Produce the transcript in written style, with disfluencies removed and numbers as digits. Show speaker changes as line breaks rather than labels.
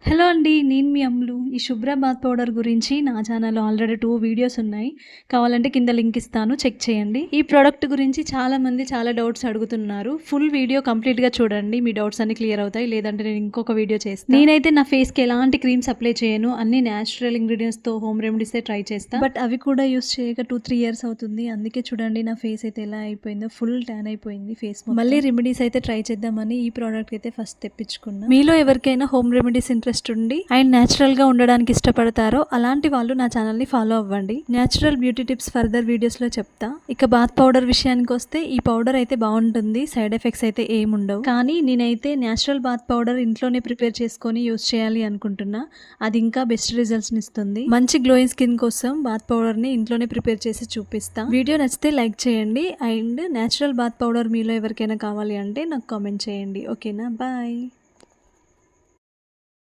Hello అండి. నేను మీ అమ్ములు. ఈ శుభ్ర బాత్ పౌడర్ గురించి నా ఛానల్‌లో ఆల్రెడీ 2 వీడియోస్ ఉన్నాయి. కావాలంటే కింద లింక్ ఇస్తాను, చెక్ చేయండి. ఈ ప్రొడక్ట్ గురించి చాలామంది చాలా డౌట్స్ అడుగుతున్నారు. ఫుల్ వీడియో కంప్లీట్‌గా చూడండి. మీ డౌట్స్ అన్నీ క్లియర్ అవుతాయి. లేదంటే నేను ఇంకొక వీడియో చేస్తాను. నేనైతే నా ఫేస్‌కి ఎలాంటి క్రీమ్స్ అప్లై చేయను. అన్ని న్యాచురల్ ఇంగ్రీడియెంట్స్‌తో హోమ్ రెమెడీసే ట్రై చేస్తా. బట్ అవి కూడా యూజ్ చేయక 2, 3 ఇయర్స్ అవుతుంది. అందుకే చూడండి నా ఫేస్ అయితే ఎలా అయిపోయిందో. ఫుల్ ట్యాన్ అయిపోయింది ఫేస్ మొత్తం. మళ్ళీ రెమెడీస్ అయితే ట్రై చేద్దామని ఈ ప్రోడక్ట్ అయితే ఫస్ట్ తెప్పించుకున్నా. మీలో ఎవరికైనా హోమ్ రెమెడీస్ ఇంట్రెస్ట్ ఉండి అండ్ న్యాచురల్ గా ఉండడానికి ఇష్టపడతారో అలాంటి వాళ్ళు నా ఛానల్ ని ఫాలో అవ్వండి. Natural beauty tips further videos లో చెప్తా. ఇక బాత్ పౌడర్ విషయానికి వస్తే ఈ పౌడర్ అయితే బాగుంటుంది. సైడ్ ఎఫెక్ట్స్ అయితే ఏముండవు. కానీ నేనైతే న్యాచురల్ బాత్ పౌడర్ ఇంట్లోనే ప్రిపేర్ చేసుకొని యూజ్ చేయాలి అనుకుంటున్నా. అది ఇంకా బెస్ట్ రిజల్ట్స్ ఇస్తుంది. మంచి గ్లోయింగ్ స్కిన్ కోసం బాత్ పౌడర్ ని ఇంట్లోనే ప్రిపేర్ చేసి చూపిస్తా. వీడియో నచ్చితే లైక్ చేయండి అండ్ న్యాచురల్ బాత్ పౌడర్ మీలో ఎవరికైనా కావాలి అంటే నాకు కామెంట్ చేయండి. ఓకేనా? బాయ్.